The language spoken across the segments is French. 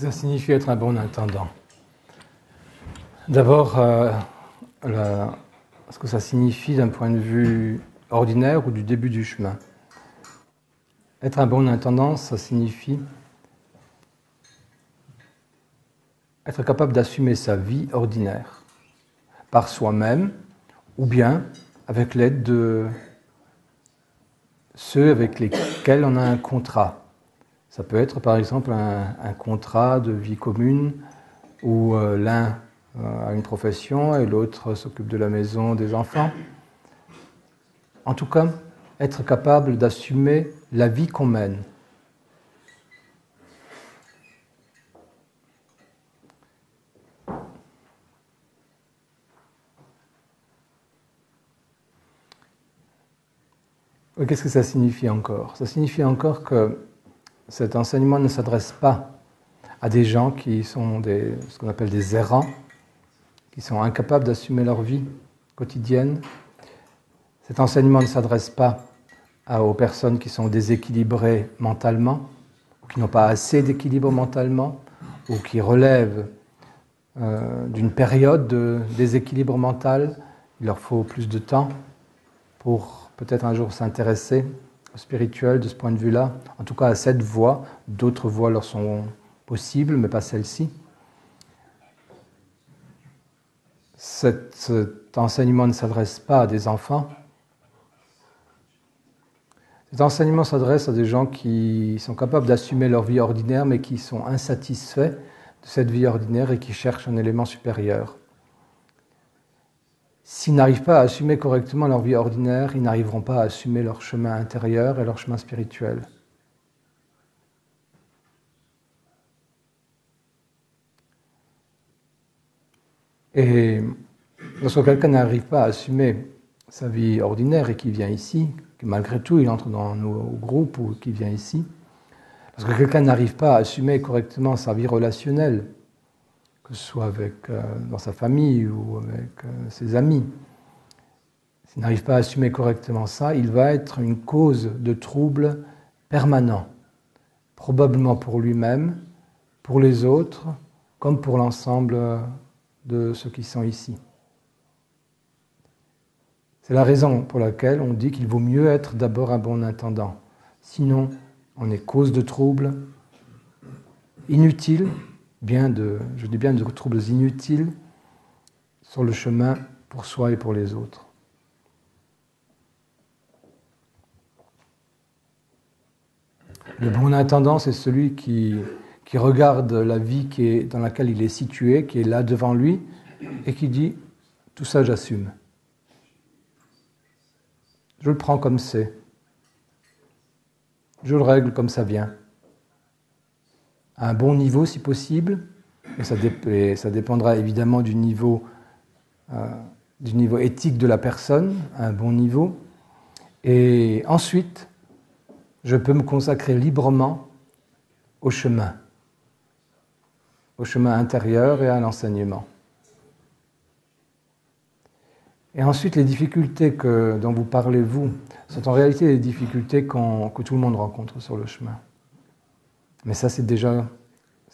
ça signifie être un bon intendant? D'abord, ce que ça signifie d'un point de vue ordinaire ou du début du chemin. Être un bon intendant, ça signifie être capable d'assumer sa vie ordinaire par soi-même ou bien avec l'aide de ceux avec lesquels on a un contrat. Ça peut être par exemple un contrat de vie commune où l'un a une profession et l'autre s'occupe de la maison, des enfants. En tout cas, être capable d'assumer la vie qu'on mène. Qu'est-ce que ça signifie encore? Ça signifie encore que cet enseignement ne s'adresse pas à des gens qui sont ce qu'on appelle des errants, qui sont incapables d'assumer leur vie quotidienne. Cet enseignement ne s'adresse pas aux personnes qui sont déséquilibrées mentalement, ou qui n'ont pas assez d'équilibre mentalement, ou qui relèvent d'une période de déséquilibre mental. Il leur faut plus de temps pour peut-être un jour s'intéresser au spirituel de ce point de vue-là. En tout cas, à cette voie. D'autres voies leur sont possibles, mais pas celle-ci. Cet enseignement ne s'adresse pas à des enfants. Cet enseignement s'adresse à des gens qui sont capables d'assumer leur vie ordinaire, mais qui sont insatisfaits de cette vie ordinaire et qui cherchent un élément supérieur. S'ils n'arrivent pas à assumer correctement leur vie ordinaire, ils n'arriveront pas à assumer leur chemin intérieur et leur chemin spirituel. Et lorsque quelqu'un n'arrive pas à assumer sa vie ordinaire et qu'il vient ici, que malgré tout il entre dans nos groupes ou qu'il vient ici, lorsque quelqu'un n'arrive pas à assumer correctement sa vie relationnelle, que ce soit dans sa famille ou avec ses amis, s'il n'arrive pas à assumer correctement ça, il va être une cause de trouble permanent, probablement pour lui-même, pour les autres, comme pour l'ensemble de ceux qui sont ici. C'est la raison pour laquelle on dit qu'il vaut mieux être d'abord un bon intendant. Sinon, on est cause de troubles inutiles, je dis bien de troubles inutiles sur le chemin pour soi et pour les autres. Le bon intendant, c'est celui qui regarde la vie dans laquelle il est situé, qui est là devant lui, et qui dit « tout ça, j'assume. Je le prends comme c'est. Je le règle comme ça vient. » À un bon niveau, si possible, et ça dépendra évidemment du niveau éthique de la personne, à un bon niveau. Et ensuite, je peux me consacrer librement au chemin intérieur et à l'enseignement. Et ensuite, les difficultés dont vous parlez, vous, sont en réalité les difficultés que tout le monde rencontre sur le chemin. Mais ça, c'est déjà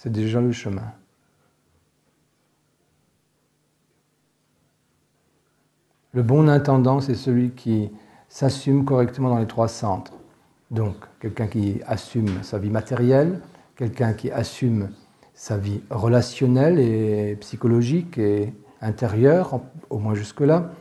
le chemin. Le bon intendant, c'est celui qui s'assume correctement dans les trois centres. Donc, quelqu'un qui assume sa vie matérielle, quelqu'un qui assume sa vie relationnelle et psychologique et intérieure, au moins jusque-là,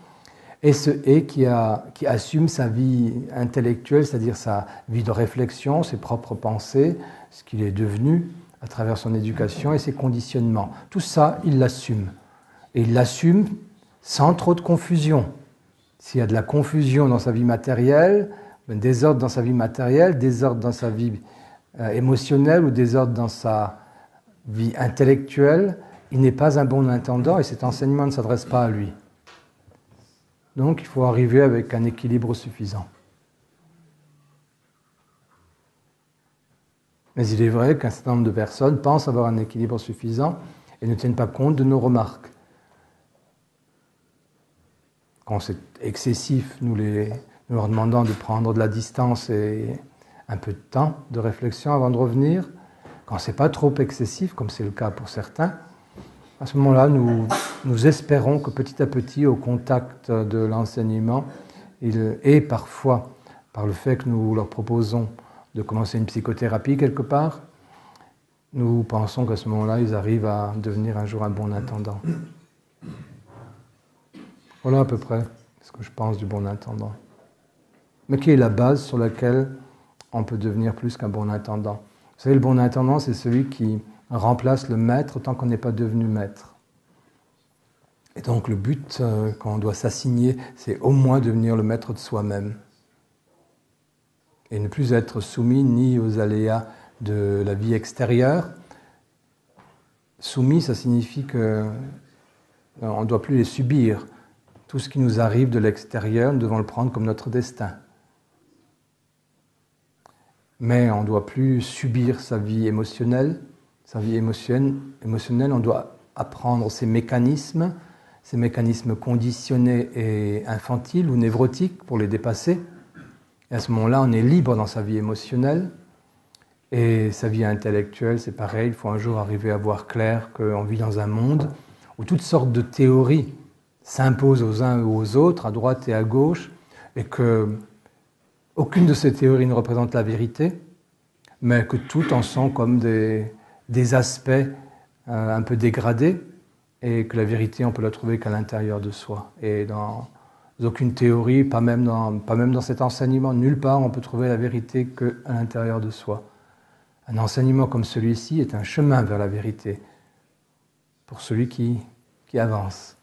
et qui assume sa vie intellectuelle, c'est-à-dire sa vie de réflexion, ses propres pensées, ce qu'il est devenu à travers son éducation et ses conditionnements. Tout ça, il l'assume. Et il l'assume sans trop de confusion. S'il y a de la confusion dans sa vie matérielle, désordre dans sa vie matérielle, désordre dans sa vie émotionnelle ou désordre dans sa vie intellectuelle, il n'est pas un bon intendant et cet enseignement ne s'adresse pas à lui. Donc il faut arriver avec un équilibre suffisant. Mais il est vrai qu'un certain nombre de personnes pensent avoir un équilibre suffisant et ne tiennent pas compte de nos remarques. Quand c'est excessif, nous leur demandons de prendre de la distance et un peu de temps de réflexion avant de revenir. Quand ce n'est pas trop excessif, comme c'est le cas pour certains, à ce moment-là, nous espérons que petit à petit, au contact de l'enseignement, et parfois par le fait que nous leur proposons de commencer une psychothérapie quelque part, nous pensons qu'à ce moment-là, ils arrivent à devenir un jour un bon intendant. Voilà à peu près ce que je pense du bon intendant. Mais qui est la base sur laquelle on peut devenir plus qu'un bon intendant. Vous savez, le bon intendant, c'est celui qui remplace le maître tant qu'on n'est pas devenu maître. Et donc le but qu'on doit s'assigner, c'est au moins devenir le maître de soi-même. Et ne plus être soumis ni aux aléas de la vie extérieure. Soumis, ça signifie qu'on ne doit plus les subir. Tout ce qui nous arrive de l'extérieur, nous devons le prendre comme notre destin. Mais on ne doit plus subir sa vie émotionnelle. Sa vie émotionnelle, on doit apprendre ces mécanismes conditionnés et infantiles ou névrotiques pour les dépasser. Et à ce moment-là, on est libre dans sa vie émotionnelle. Et sa vie intellectuelle, c'est pareil, il faut un jour arriver à voir clair qu'on vit dans un monde où toutes sortes de théories s'imposent aux uns ou aux autres, à droite et à gauche, et que aucune de ces théories ne représente la vérité, mais que toutes en sont comme des aspects un peu dégradés, et que la vérité, on peut la trouver qu'à l'intérieur de soi. Et dans aucune théorie, pas même dans cet enseignement, nulle part on peut trouver la vérité qu'à l'intérieur de soi. Un enseignement comme celui-ci est un chemin vers la vérité pour celui qui avance.